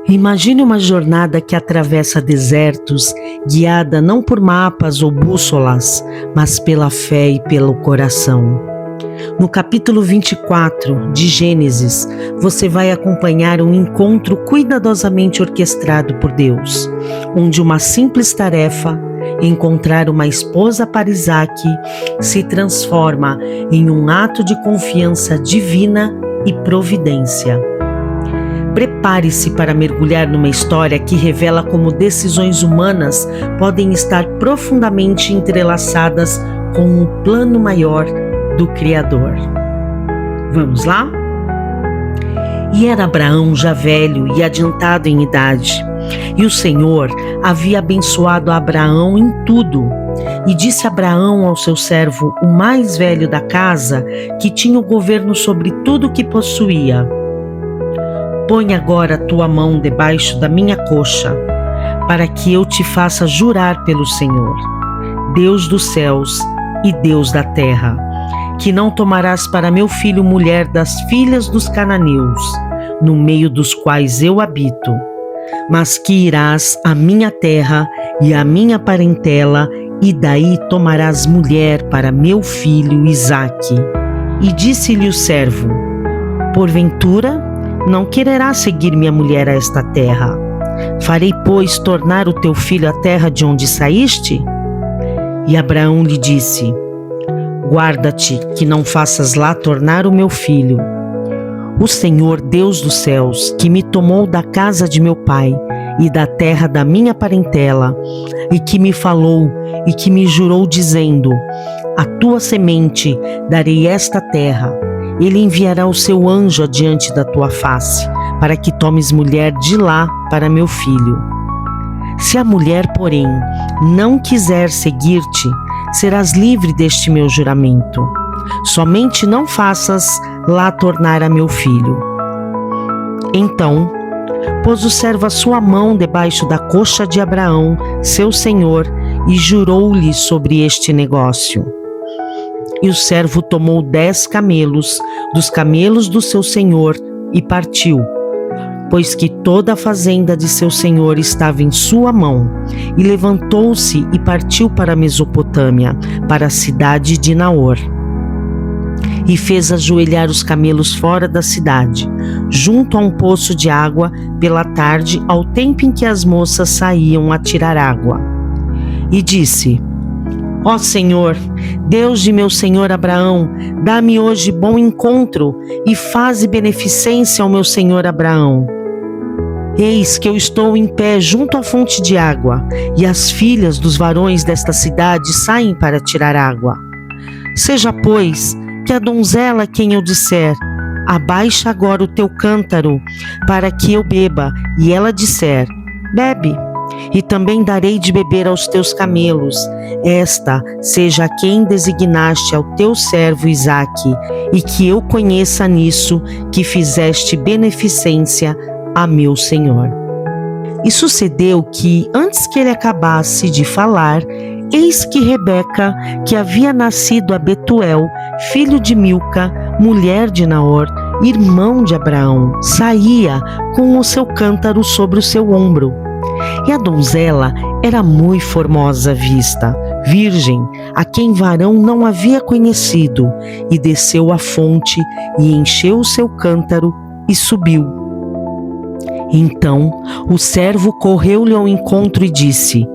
Imagine uma jornada que atravessa desertos, guiada não por mapas ou bússolas, mas pela fé e pelo coração. No capítulo 24 de Gênesis, você vai acompanhar um encontro cuidadosamente orquestrado por Deus, onde uma simples tarefa, encontrar uma esposa para Isaque, se transforma em um ato de confiança divina e providência. Prepare-se para mergulhar numa história que revela como decisões humanas podem estar profundamente entrelaçadas com um plano maior do Criador. Vamos lá? E era Abraão já velho e adiantado em idade, e o Senhor havia abençoado Abraão em tudo. E disse Abraão ao seu servo, o mais velho da casa, que tinha o governo sobre tudo o que possuía: põe agora a tua mão debaixo da minha coxa, para que eu te faça jurar pelo Senhor, Deus dos céus e Deus da terra, que não tomarás para meu filho mulher das filhas dos cananeus, no meio dos quais eu habito, mas que irás à minha terra e à minha parentela, e daí tomarás mulher para meu filho Isaque. E disse-lhe o servo: porventura não quererás seguir minha mulher a esta terra? Farei, pois, tornar o teu filho à terra de onde saíste? E Abraão lhe disse: guarda-te que não faças lá tornar o meu filho. O Senhor Deus dos céus, que me tomou da casa de meu pai e da terra da minha parentela, e que me falou e que me jurou dizendo: a tua semente darei esta terra, ele enviará o seu anjo adiante da tua face, para que tomes mulher de lá para meu filho. Se a mulher, porém, não quiser seguir-te, serás livre deste meu juramento. Somente não faças lá tornar a meu filho. Então, pôs o servo a sua mão debaixo da coxa de Abraão, seu senhor, e jurou-lhe sobre este negócio. E o servo tomou 10 camelos dos camelos do seu senhor e partiu, pois que toda a fazenda de seu senhor estava em sua mão, e levantou-se e partiu para a Mesopotâmia, para a cidade de Naor. E fez ajoelhar os camelos fora da cidade, junto a um poço de água, pela tarde, ao tempo em que as moças saíam a tirar água. E disse: ó Senhor, Deus de meu senhor Abraão, dá-me hoje bom encontro e faze beneficência ao meu senhor Abraão. Eis que eu estou em pé junto à fonte de água, e as filhas dos varões desta cidade saem para tirar água. Seja, pois, que a donzela a quem eu disser: abaixa agora o teu cântaro, para que eu beba, e ela disser: bebe, e também darei de beber aos teus camelos, esta seja a quem designaste ao teu servo Isaque, e que eu conheça nisso que fizeste beneficência a meu senhor. E sucedeu que, antes que ele acabasse de falar, eis que Rebeca, que havia nascido a Betuel, filho de Milca, mulher de Naor, irmão de Abraão, saía com o seu cântaro sobre o seu ombro. E a donzela era muito formosa à vista, virgem, a quem varão não havia conhecido, e desceu à fonte e encheu o seu cântaro e subiu. Então o servo correu-lhe ao encontro e disse: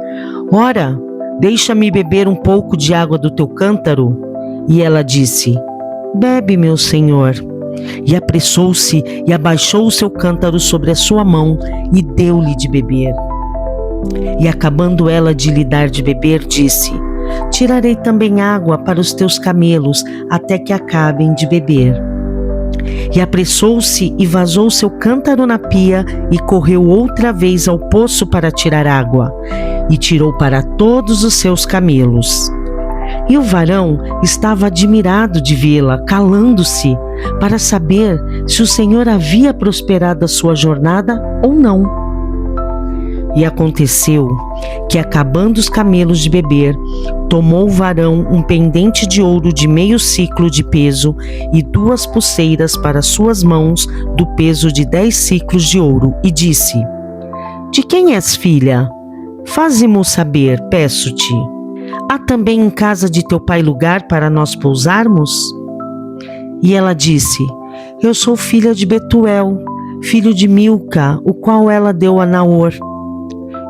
ora, deixa-me beber um pouco de água do teu cântaro. E ela disse: bebe, meu senhor. E apressou-se e abaixou o seu cântaro sobre a sua mão e deu-lhe de beber. E acabando ela de lhe dar de beber, disse: tirarei também água para os teus camelos, até que acabem de beber. E apressou-se e vazou seu cântaro na pia e correu outra vez ao poço para tirar água, e tirou para todos os seus camelos. E o varão estava admirado de vê-la, calando-se, para saber se o Senhor havia prosperado a sua jornada ou não. E aconteceu que, acabando os camelos de beber, tomou o varão um pendente de ouro de meio siclo de peso e 2 pulseiras para suas mãos do peso de 10 siclos de ouro, e disse: De quem és filha? Faze-mo saber, peço-te. Há também em casa de teu pai lugar para nós pousarmos? E ela disse: Eu sou filha de Betuel, filho de Milca, o qual ela deu a Naor.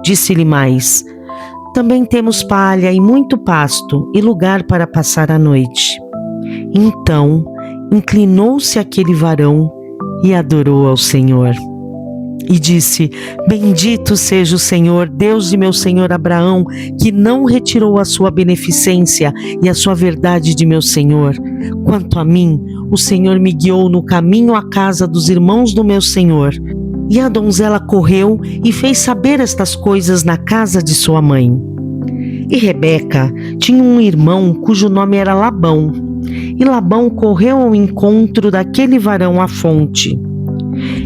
Disse-lhe mais: Também temos palha e muito pasto e lugar para passar a noite. Então inclinou-se aquele varão e adorou ao Senhor. E disse: Bendito seja o Senhor, Deus de meu senhor Abraão, que não retirou a sua beneficência e a sua verdade de meu senhor. Quanto a mim, o Senhor me guiou no caminho à casa dos irmãos do meu senhor. E a donzela correu e fez saber estas coisas na casa de sua mãe. E Rebeca tinha um irmão cujo nome era Labão. E Labão correu ao encontro daquele varão à fonte.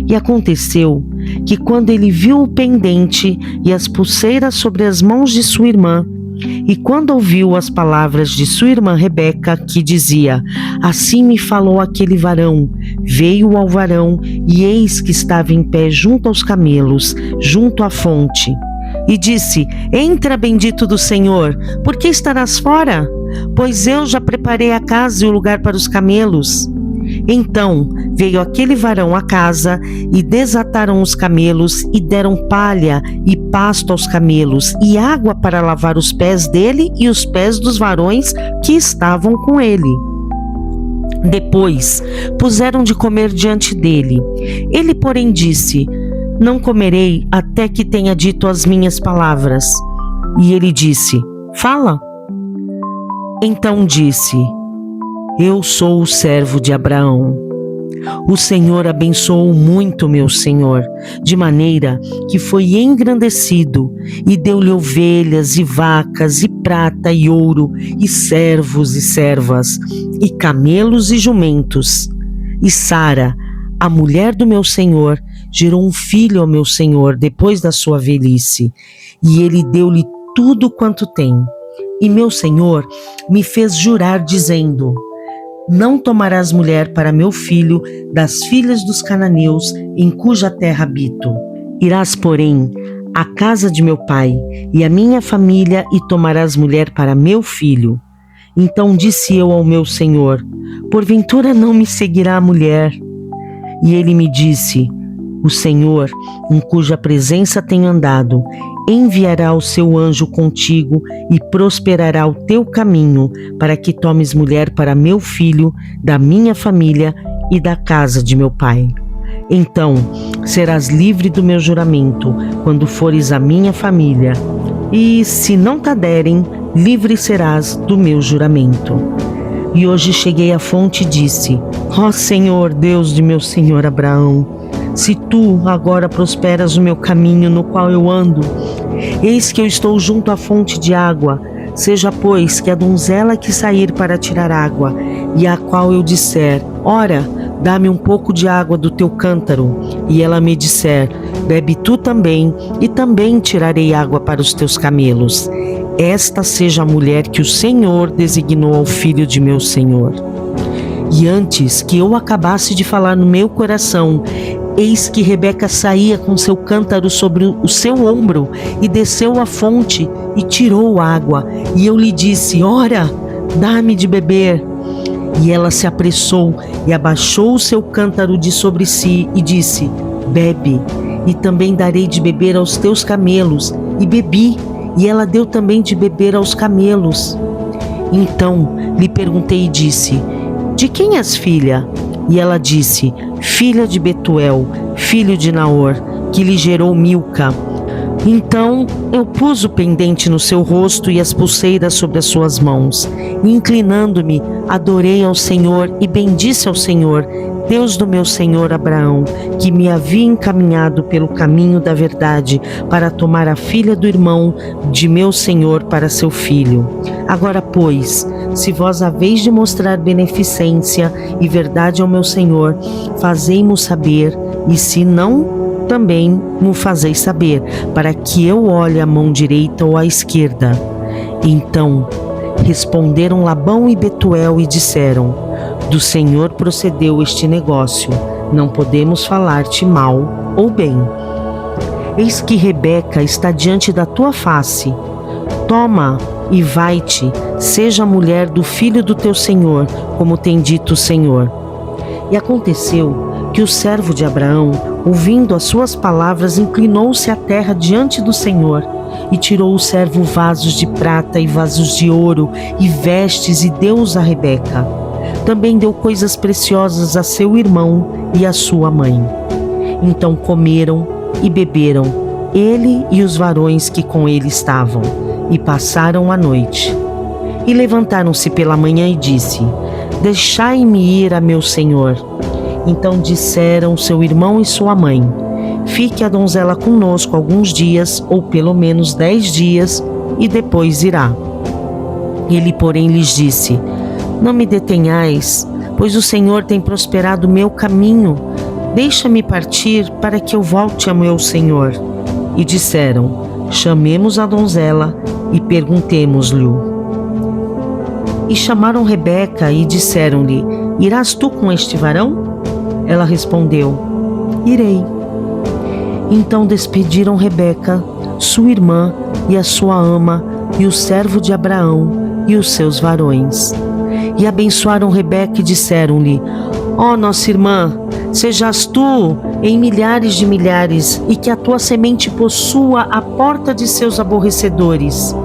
E aconteceu que, quando ele viu o pendente e as pulseiras sobre as mãos de sua irmã, e quando ouviu as palavras de sua irmã Rebeca, que dizia: Assim me falou aquele varão, veio ao varão, e eis que estava em pé junto aos camelos, junto à fonte. E disse: Entra, bendito do Senhor, por que estarás fora? Pois eu já preparei a casa e o lugar para os camelos. Então veio aquele varão à casa, e desataram os camelos, e deram palha e pasto aos camelos, e água para lavar os pés dele e os pés dos varões que estavam com ele. Depois puseram de comer diante dele. Ele, porém, disse: Não comerei até que tenha dito as minhas palavras. E ele disse: Fala. Então disse: Eu sou o servo de Abraão. O Senhor abençoou muito meu senhor, de maneira que foi engrandecido, e deu-lhe ovelhas e vacas, e prata e ouro, e servos e servas, e camelos e jumentos. E Sara, a mulher do meu senhor, gerou um filho ao meu senhor depois da sua velhice, e ele deu-lhe tudo quanto tem. E meu senhor me fez jurar, dizendo: Não tomarás mulher para meu filho das filhas dos cananeus, em cuja terra habito. Irás, porém, à casa de meu pai e à minha família, e tomarás mulher para meu filho. Então disse eu ao meu senhor: Porventura não me seguirá a mulher? E ele me disse: O Senhor, em cuja presença tenho andado, enviará o seu anjo contigo e prosperará o teu caminho, para que tomes mulher para meu filho, da minha família e da casa de meu pai. Então serás livre do meu juramento, quando fores à minha família, e se não te derem, livre serás do meu juramento. E hoje cheguei à fonte e disse: Ó Senhor, Deus de meu senhor Abraão, se tu agora prosperas o meu caminho no qual eu ando, eis que eu estou junto à fonte de água. Seja, pois, que a donzela que sair para tirar água, e a qual eu disser: Ora, dá-me um pouco de água do teu cântaro, e ela me disser: Bebe tu também, e também tirarei água para os teus camelos. Esta seja a mulher que o Senhor designou ao filho de meu senhor. E antes que eu acabasse de falar no meu coração, eis que Rebeca saía com seu cântaro sobre o seu ombro, e desceu à fonte e tirou água. E eu lhe disse: Ora, dá-me de beber. E ela se apressou e abaixou o seu cântaro de sobre si e disse: Bebe, e também darei de beber aos teus camelos. E bebi, e ela deu também de beber aos camelos. Então lhe perguntei e disse: De quem és filha? E ela disse: Filha de Betuel, filho de Naor, que lhe gerou Milca. Então eu pus o pendente no seu rosto e as pulseiras sobre as suas mãos. E inclinando-me, adorei ao Senhor e bendisse ao Senhor, Deus do meu senhor Abraão, que me havia encaminhado pelo caminho da verdade para tomar a filha do irmão de meu senhor para seu filho. Agora, pois, se vós haveis de mostrar beneficência e verdade ao meu senhor, fazei-mo saber, e se não, também mo fazeis saber, para que eu olhe à mão direita ou à esquerda. Então responderam Labão e Betuel e disseram: do Senhor procedeu este negócio, não podemos falar-te mal ou bem. Eis que Rebeca está diante da tua face. Toma e vai-te, seja a mulher do filho do teu senhor, como tem dito o Senhor. E aconteceu que o servo de Abraão, ouvindo as suas palavras, inclinou-se à terra diante do Senhor, e tirou o servo vasos de prata e vasos de ouro e vestes e deu-os a Rebeca. Também deu coisas preciosas a seu irmão e a sua mãe. Então comeram e beberam, ele e os varões que com ele estavam, e passaram a noite. E levantaram-se pela manhã e disse: deixai-me ir a meu senhor. Então disseram seu irmão e sua mãe: fique a donzela conosco alguns dias, ou pelo menos 10 dias, e depois irá. Ele, porém, lhes disse: não me detenhais, pois o Senhor tem prosperado o meu caminho. Deixa-me partir para que eu volte a meu senhor. E disseram: chamemos a donzela e perguntemos-lhe. E chamaram Rebeca e disseram-lhe: irás tu com este varão? Ela respondeu: irei. Então despediram Rebeca, sua irmã, e a sua ama, e o servo de Abraão, e os seus varões. E abençoaram Rebeca e disseram-lhe: ó nossa irmã, sejas tu em milhares de milhares, e que a tua semente possua a porta de seus aborrecedores.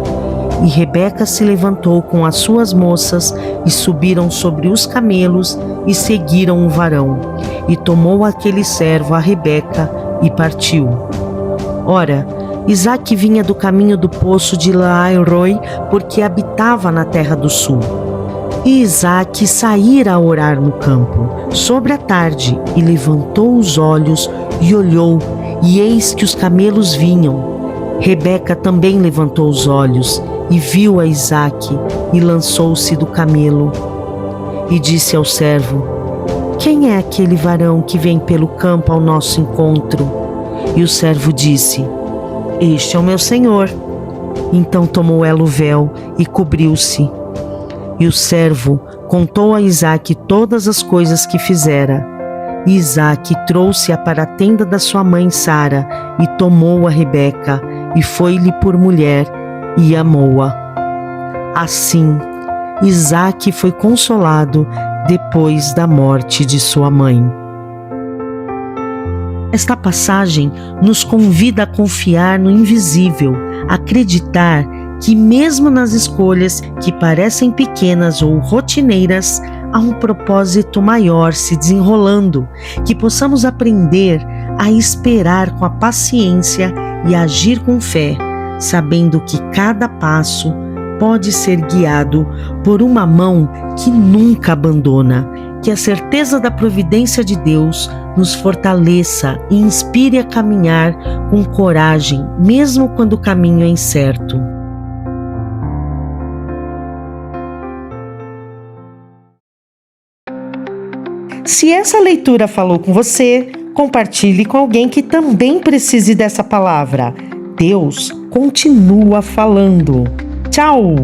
E Rebeca se levantou com as suas moças, e subiram sobre os camelos, e seguiram o varão. E tomou aquele servo a Rebeca, e partiu. Ora, Isaque vinha do caminho do poço de Laai-roi, porque habitava na terra do sul. E Isaque saíra a orar no campo, sobre a tarde, e levantou os olhos, e olhou, e eis que os camelos vinham. Rebeca também levantou os olhos, e viu a Isaque, e lançou-se do camelo. E disse ao servo: quem é aquele varão que vem pelo campo ao nosso encontro? E o servo disse: este é o meu senhor. Então tomou ela o véu e cobriu-se. E o servo contou a Isaque todas as coisas que fizera. E Isaque trouxe-a para a tenda da sua mãe Sara, e tomou a Rebeca, e foi-lhe por mulher, e amou-a. Assim, Isaque foi consolado depois da morte de sua mãe. Esta passagem nos convida a confiar no invisível, a acreditar que mesmo nas escolhas que parecem pequenas ou rotineiras, há um propósito maior se desenrolando, que possamos aprender a esperar com a paciência e agir com fé, sabendo que cada passo pode ser guiado por uma mão que nunca abandona. Que a certeza da providência de Deus nos fortaleça e inspire a caminhar com coragem, mesmo quando o caminho é incerto. Se essa leitura falou com você, compartilhe com alguém que também precise dessa palavra. Deus continua falando. Tchau!